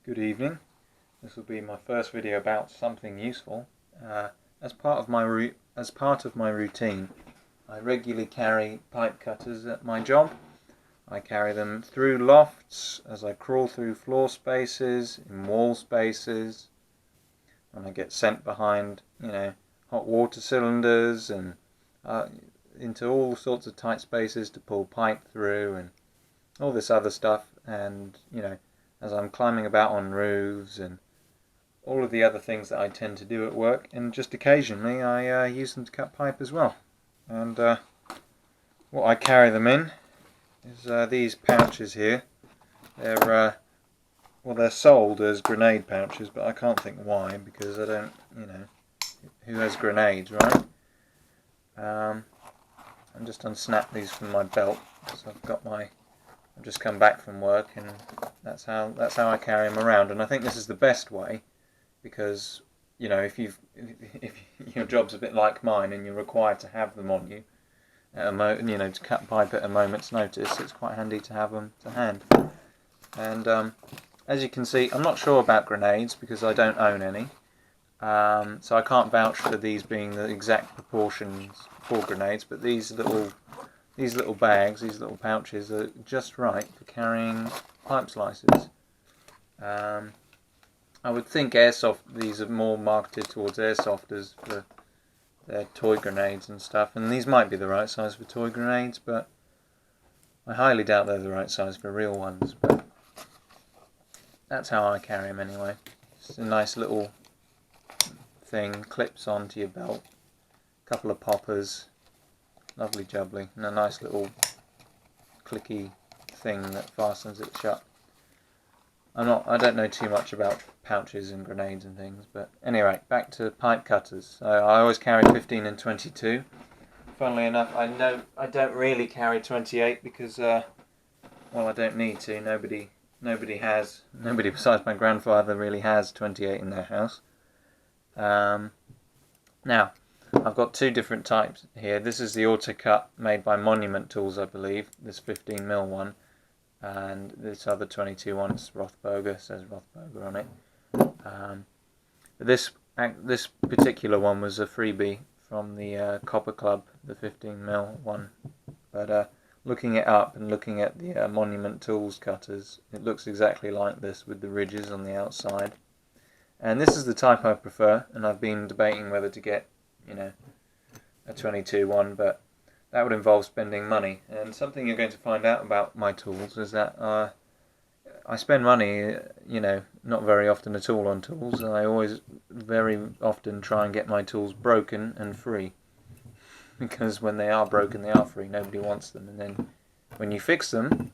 Good evening. This will be my first video about something useful. As part of my routine, I regularly carry pipe cutters at my job. I carry them through lofts as I crawl through floor spaces, in wall spaces, and I get sent behind, hot water cylinders and into all sorts of tight spaces to pull pipe through and all this other stuff. And as I'm climbing about on roofs and all of the other things that I tend to do at work, and just occasionally I use them to cut pipe as well. And what I carry them in is these pouches here. They're sold as grenade pouches, but I can't think why, because I don't, who has grenades, right? I'm just unsnap these from my belt, because I've just come back from work, and that's how I carry them around. And I think this is the best way, because if your job's a bit like mine and you're required to have them on you at to cut pipe at a moment's notice, it's quite handy to have them to hand. And as you can see, I'm not sure about grenades because I don't own any, so I can't vouch for these being the exact proportions for grenades. But these little bags, these little pouches, are just right for carrying pipe slices. I would think these are more marketed towards airsofters for their toy grenades and stuff, and these might be the right size for toy grenades, but I highly doubt they're the right size for real ones. But that's how I carry them anyway. Just a nice little thing, clips onto your belt, a couple of poppers, lovely jubbly, and a nice little clicky thing that fastens it shut. I don't know too much about pouches and grenades and things, but anyway, back to pipe cutters. So I always carry 15 and 22. Funnily enough, I don't really carry 28 because, I don't need to. Nobody besides my grandfather really has 28 in their house. Now, I've got two different types here. This is the auto cut made by Monument Tools, I believe, this 15mm one. And this other 22 one, it's Rothemberger, says Rothemberger on it. But this particular one was a freebie from the Copper Club, the 15mm one. But looking it up and looking at the Monument Tools cutters, it looks exactly like this with the ridges on the outside. And this is the type I prefer, and I've been debating whether to get, a 22 one, but that would involve spending money. And something you're going to find out about my tools is that I spend money, not very often at all on tools, and I always very often try and get my tools broken and free. Because when they are broken, they are free. Nobody wants them. And then when you fix them,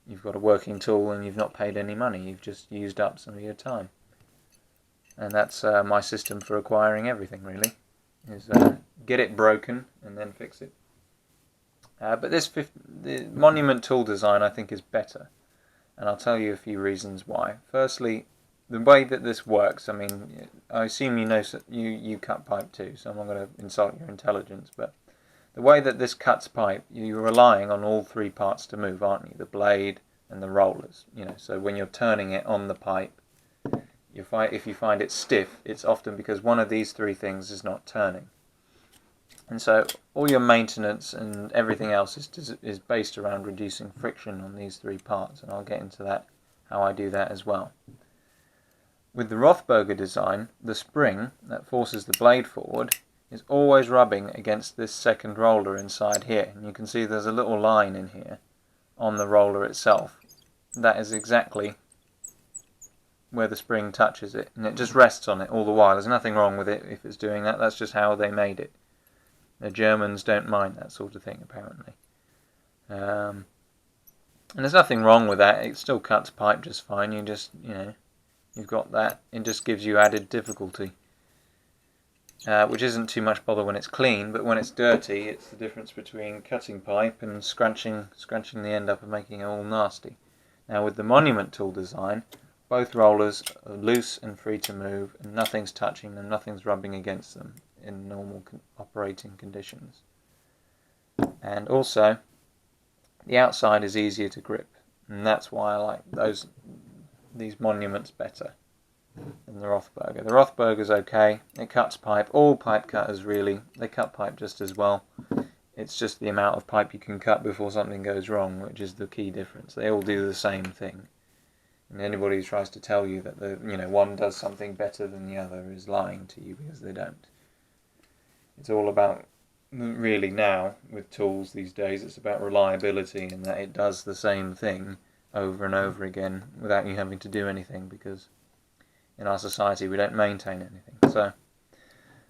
you've got a working tool and you've not paid any money. You've just used up some of your time. And that's my system for acquiring everything, really, is get it broken and then fix it. But the Monument tool design I think is better, and I'll tell you a few reasons why. Firstly, the way that this works, I assume you cut pipe too, so I'm not going to insult your intelligence, but the way that this cuts pipe, you're relying on all three parts to move, aren't you? The blade and the rollers. So when you're turning it on the pipe, if you find it stiff, it's often because one of these three things is not turning. And so all your maintenance and everything else is based around reducing friction on these three parts, and I'll get into that, how I do that as well. With the Rothemberger design, the spring that forces the blade forward is always rubbing against this second roller inside here, and you can see there's a little line in here on the roller itself. That is exactly where the spring touches it, and it just rests on it all the while. There's nothing wrong with it if it's doing that. That's just how they made it. The Germans don't mind that sort of thing, apparently. And there's nothing wrong with that. It still cuts pipe just fine. You just, you've got that. It just gives you added difficulty, which isn't too much bother when it's clean, but when it's dirty, it's the difference between cutting pipe and scrunching the end up and making it all nasty. Now, with the Monument tool design, both rollers are loose and free to move, and nothing's touching them, nothing's rubbing against them in normal operating conditions. And also, the outside is easier to grip, and that's why I like these Monuments better than the Rothberger. The Rothberger's okay, it cuts pipe. All pipe cutters really, they cut pipe just as well. It's just the amount of pipe you can cut before something goes wrong, which is the key difference. They all do the same thing. And anybody who tries to tell you that one does something better than the other is lying to you, because they don't. It's all about, really now, with tools these days, it's about reliability and that it does the same thing over and over again without you having to do anything, because in our society we don't maintain anything. So,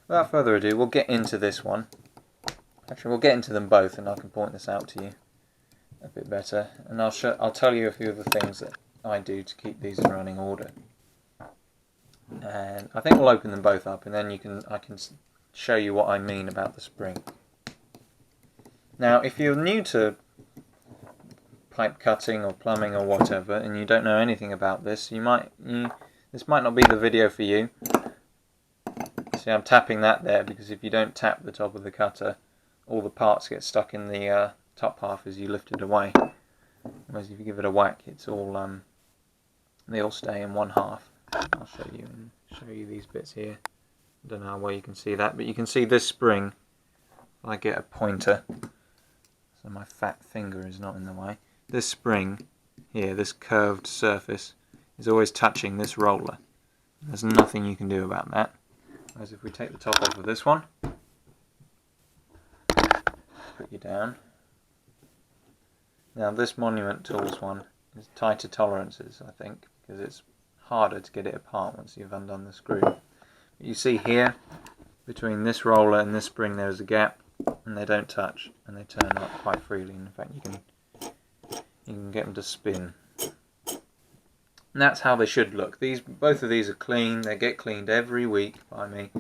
without further ado, we'll get into this one. Actually, we'll get into them both, and I can point this out to you a bit better. And I'll tell you a few of the things that I do to keep these in running order. And I think we'll open them both up, and then I can show you what I mean about the spring. Now, if you're new to pipe cutting or plumbing or whatever, and you don't know anything about this, this might not be the video for you. See, I'm tapping that there because if you don't tap the top of the cutter, all the parts get stuck in the top half as you lift it away. Whereas if you give it a whack, it's all they all stay in one half. I'll show you these bits here. I don't know how well you can see that, but you can see this spring. I get a pointer, so my fat finger is not in the way. This spring here, this curved surface, is always touching this roller. There's nothing you can do about that. Whereas if we take the top off of this one, put you down. Now this Monument Tools one is tighter tolerances, I think, because it's harder to get it apart once you've undone the screw. But you see here, between this roller and this spring there's a gap, and they don't touch, and they turn up quite freely. In fact, you can get them to spin. And that's how they should look. Both of these are clean. They get cleaned every week by me.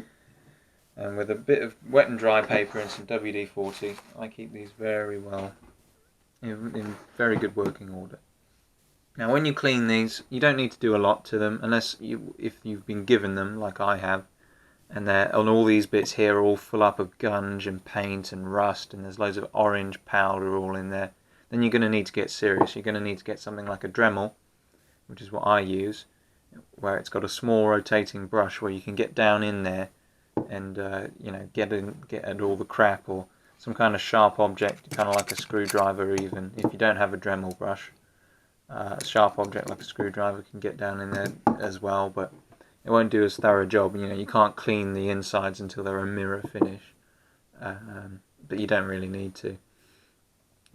And with a bit of wet and dry paper and some WD-40, I keep these very well, in very good working order. Now when you clean these, you don't need to do a lot to them, unless if you've been given them, like I have, and all these bits here are all full up of gunge and paint and rust, and there's loads of orange powder all in there, then you're going to need to get serious. You're going to need to get something like a Dremel, which is what I use, where it's got a small rotating brush where you can get down in there and get at all the crap, or some kind of sharp object, kind of like a screwdriver even, if you don't have a Dremel brush. A sharp object like a screwdriver can get down in there as well, but it won't do as thorough a job. You can't clean the insides until they're a mirror finish, but you don't really need to.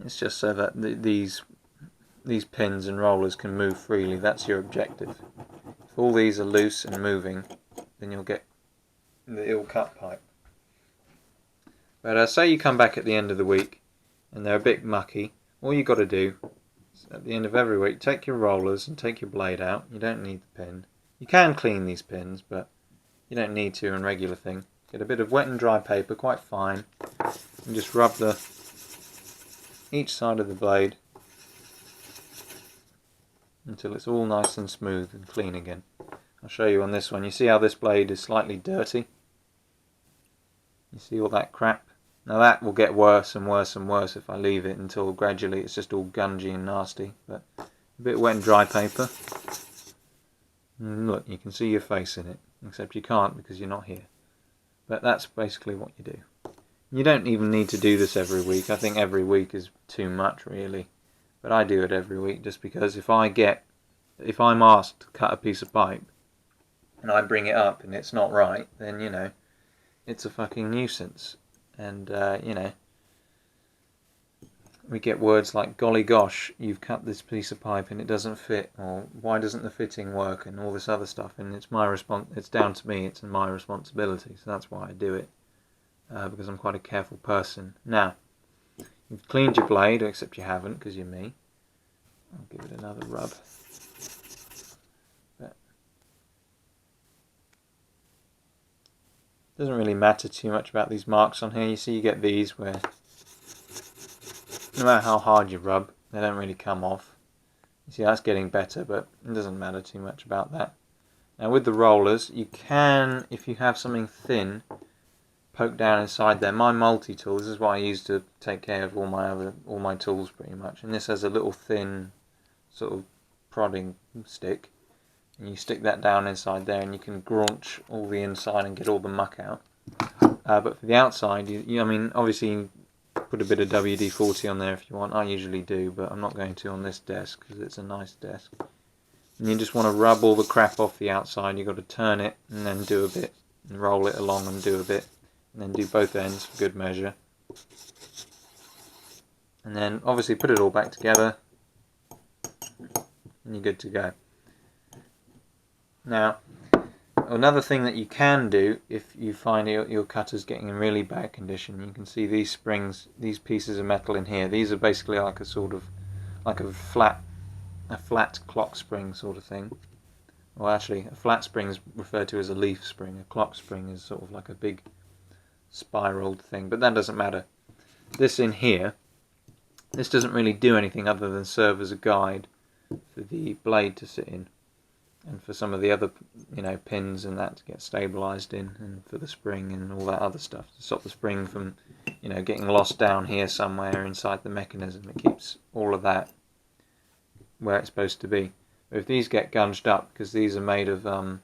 It's just so that these pins and rollers can move freely. That's your objective. If all these are loose and moving, then you'll get the ill-cut pipe. But say you come back at the end of the week and they're a bit mucky, all you've got to do is at the end of every week take your rollers and take your blade out. You don't need the pin. You can clean these pins, but you don't need to in regular thing. Get a bit of wet and dry paper, quite fine, and just rub each side of the blade until it's all nice and smooth and clean again. I'll show you on this one. You see how this blade is slightly dirty? You see all that crap? Now that will get worse and worse and worse if I leave it until gradually it's just all gungy and nasty. But a bit of wet and dry paper. And look, you can see your face in it, except you can't because you're not here. But that's basically what you do. You don't even need to do this every week. I think every week is too much really. But I do it every week just because if I'm asked to cut a piece of pipe and I bring it up and it's not right, then it's a fucking nuisance. And we get words like, golly gosh, you've cut this piece of pipe and it doesn't fit, or why doesn't the fitting work, and all this other stuff. And it's down to me, it's my responsibility, so that's why I do it, because I'm quite a careful person. Now, you've cleaned your blade, except you haven't because you're me. I'll give it another rub. But it doesn't really matter too much about these marks on here. You see, you get these where no matter how hard you rub, they don't really come off. You see, that's getting better, but it doesn't matter too much about that. Now with the rollers, you can, if you have something thin, poke down inside there. My multi-tool, this is what I use to take care of all my tools pretty much, and this has a little thin sort of prodding stick. and you stick that down inside there, and you can graunch all the inside and get all the muck out. But for the outside, I mean, obviously you put a bit of WD-40 on there if you want. I usually do, but I'm not going to on this desk because it's a nice desk. And you just want to rub all the crap off the outside. You've got to turn it and then do a bit, and roll it along and do a bit, and then do both ends for good measure. And then obviously put it all back together, and you're good to go. Now, another thing that you can do if you find your cutter's getting in really bad condition, you can see these springs, these pieces of metal in here. These are basically like a sort of, like a flat clock spring sort of thing. Well, actually, a flat spring is referred to as a leaf spring. A clock spring is sort of like a big spiraled thing, but that doesn't matter. This in here, this doesn't really do anything other than serve as a guide for the blade to sit in, and for some of the other, pins and that to get stabilized in, and for the spring and all that other stuff to stop the spring from, getting lost down here somewhere inside the mechanism. It keeps all of that where it's supposed to be. But if these get gunged up, because these are made of I don't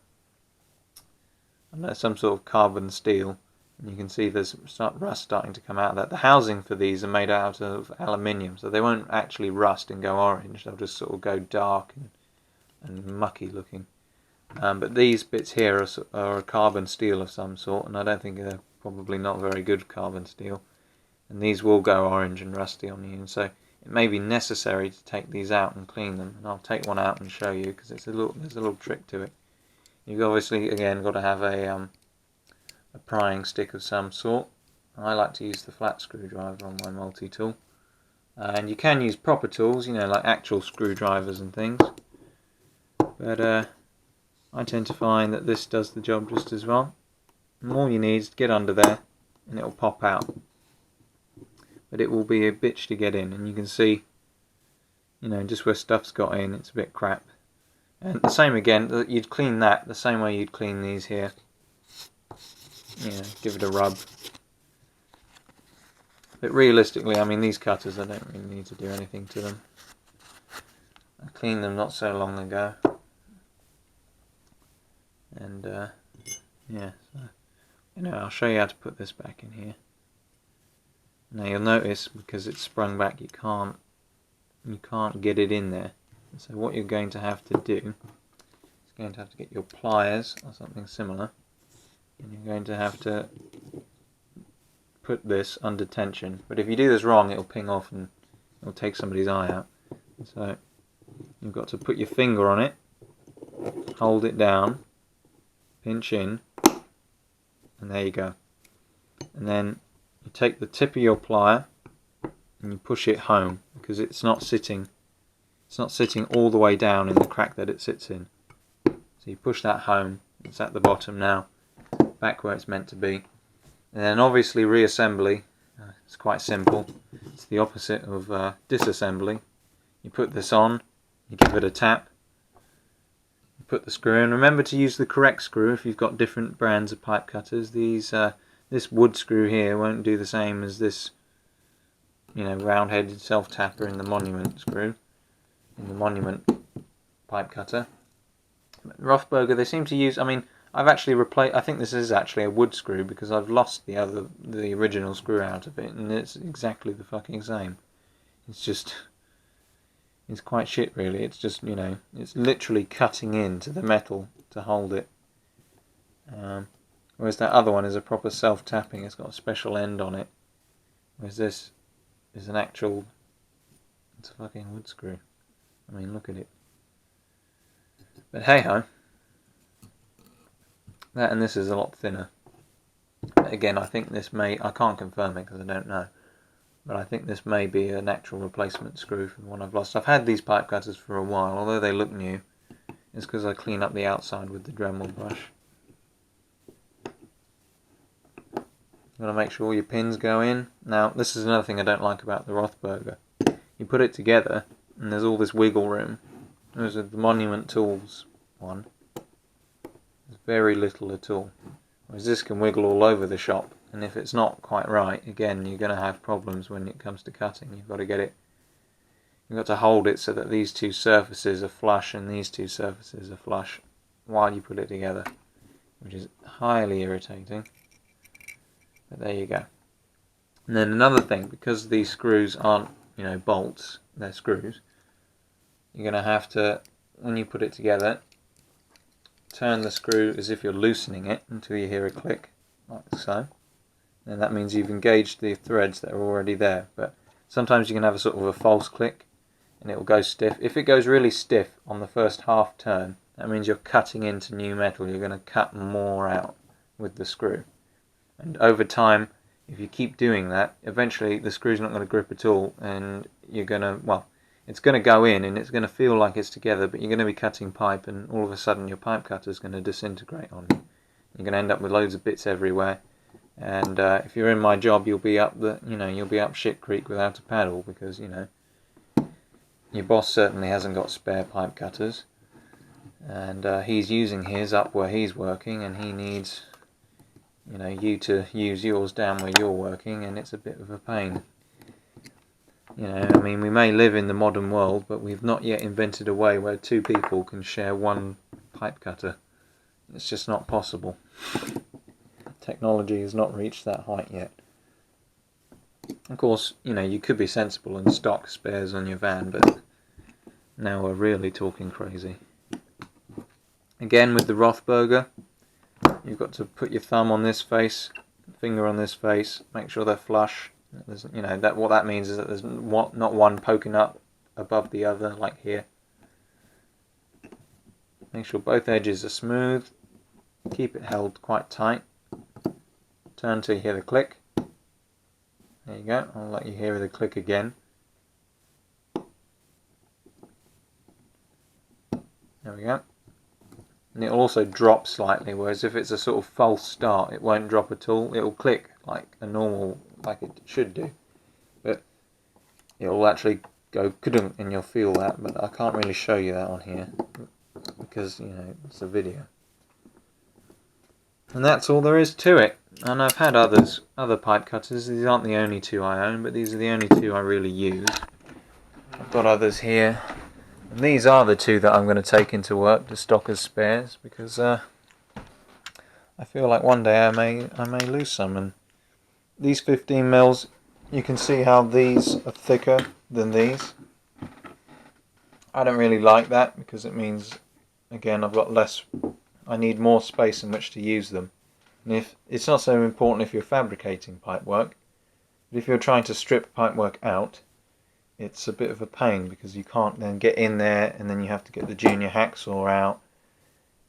know, some sort of carbon steel, and you can see there's rust starting to come out of that. The housing for these are made out of aluminium, so they won't actually rust and go orange. They'll just sort of go dark and mucky looking. But these bits here are a carbon steel of some sort, and I don't think they're probably not very good carbon steel. And these will go orange and rusty on you, and so it may be necessary to take these out and clean them. And I'll take one out and show you, because there's a little trick to it. You've obviously again got to have a prying stick of some sort. I like to use the flat screwdriver on my multi-tool, and you can use proper tools, like actual screwdrivers and things, but I tend to find that this does the job just as well. And all you need is to get under there and it'll pop out, but it will be a bitch to get in, and you can see just where stuff's got in, it's a bit crap. And the same again, you'd clean that the same way you'd clean these here. Give it a rub. But realistically, I mean, these cutters, I don't really need to do anything to them. I cleaned them not so long ago. And yeah, so I'll show you how to put this back in here. Now you'll notice, because it's sprung back, you can't get it in there. So what you're going to have to do is going to have to get your pliers or something similar, and you're going to have to put this under tension. But if you do this wrong, it'll ping off and it'll take somebody's eye out. So you've got to put your finger on it, hold it down, pinch in, and there you go. And then you take the tip of your plier and you push it home, because it's not sitting all the way down in the crack that it sits in. So you push that home. It's at the bottom now, back where it's meant to be. And then obviously reassembly, it's quite simple. It's the opposite of disassembly. You put this on, you give it a tap, you put the screw in. Remember to use the correct screw if you've got different brands of pipe cutters. This wood screw here won't do the same as this round-headed self-tapper in the Monument screw, in the Monument pipe cutter. Rothberger, they seem to use, I've actually replaced, I think this is actually a wood screw, because I've lost the original screw out of it, and it's exactly the fucking same. It's quite shit really. It's just, it's literally cutting into the metal to hold it. Whereas that other one is a proper self-tapping, it's got a special end on it. Whereas this is an actual, it's a fucking wood screw. Look at it. But hey ho. That and this is a lot thinner. But again, I think this I can't confirm it because I don't know, but I think this may be an actual replacement screw for the one I've lost. I've had these pipe cutters for a while, although they look new. It's because I clean up the outside with the Dremel brush. You want to make sure all your pins go in. Now, this is another thing I don't like about the Rothberger. You put it together, and there's all this wiggle room. There's the Monument Tools one. There's very little at all. Whereas this can wiggle all over the shop, and if it's not quite right, again, you're going to have problems when it comes to cutting. You've got to get You've got to hold it so that these two surfaces are flush and these two surfaces are flush while you put it together, which is highly irritating. But there you go. And then another thing, because these screws aren't, bolts, they're screws, you're going to have to, when you put it together, turn the screw as if you're loosening it until you hear a click, like so. And that means you've engaged the threads that are already there. But sometimes you can have a sort of a false click and it will go stiff. If it goes really stiff on the first half turn, that means you're cutting into new metal. You're going to cut more out with the screw. And over time, if you keep doing that, eventually the screw's not going to grip at all, and you're going to, it's going to go in and it's going to feel like it's together, but you're going to be cutting pipe, and all of a sudden your pipe cutter is going to disintegrate on you. You're going to end up with loads of bits everywhere, and if you're in my job, you'll be up you'll be up shit creek without a paddle, because your boss certainly hasn't got spare pipe cutters, and he's using his up where he's working, and he needs you to use yours down where you're working, and it's a bit of a pain. I mean, we may live in the modern world, but we've not yet invented a way where two people can share one pipe cutter. It's just not possible. Technology has not reached that height yet. Of course, you could be sensible and stock spares on your van, but now we're really talking crazy. Again, with the Rothberger, you've got to put your thumb on this face, finger on this face, make sure they're flush. There's, what that means is that there's not one poking up above the other, like here. Make sure both edges are smooth. Keep it held quite tight. Turn till you hear the click. There you go. I'll let you hear the click again. There we go. And it'll also drop slightly, whereas if it's a sort of false start, it won't drop at all. It'll click like a normal, like it should do, but it'll actually go kudunk, and you'll feel that. But I can't really show you that on here because it's a video. And that's all there is to it. And I've had other pipe cutters. These aren't the only two I own, but these are the only two I really use. I've got others here. And these are the two that I'm going to take into work to stock as spares, because I feel like one day I may lose some. And these 15 mils, you can see how these are thicker than these. I don't really like that, because it means, again, I need more space in which to use them. And if it's not so important if you're fabricating pipework, but if you're trying to strip pipework out, it's a bit of a pain, because you can't then get in there, and then you have to get the junior hacksaw out,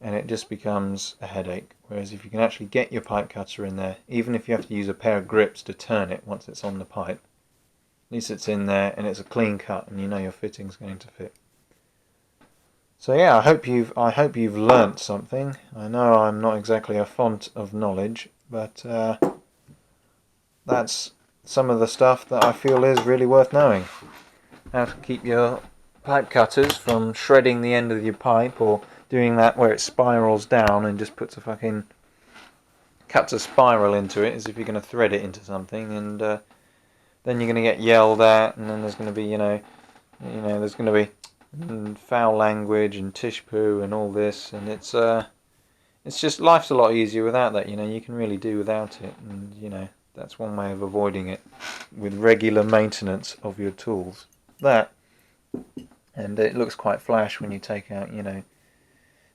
and it just becomes a headache. Whereas if you can actually get your pipe cutter in there, even if you have to use a pair of grips to turn it once it's on the pipe, at least it's in there and it's a clean cut, and your fitting's going to fit. So yeah, I hope you've learnt something. I know I'm not exactly a font of knowledge, but that's some of the stuff that I feel is really worth knowing. How to keep your pipe cutters from shredding the end of your pipe, or doing that where it spirals down and just cuts a spiral into it, as if you're going to thread it into something, and then you're going to get yelled at, and then there's going to be there's going to be foul language and tish poo and all this, and it's just, life's a lot easier without that. You can really do without it, and that's one way of avoiding it, with regular maintenance of your tools. And it looks quite flash when you take out,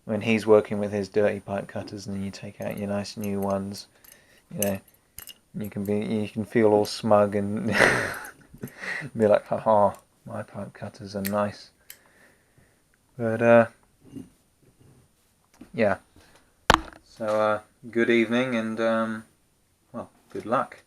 when he's working with his dirty pipe cutters, and then you take out your nice new ones. You can feel all smug and be like, haha, my pipe cutters are nice. But yeah. So good evening, and good luck.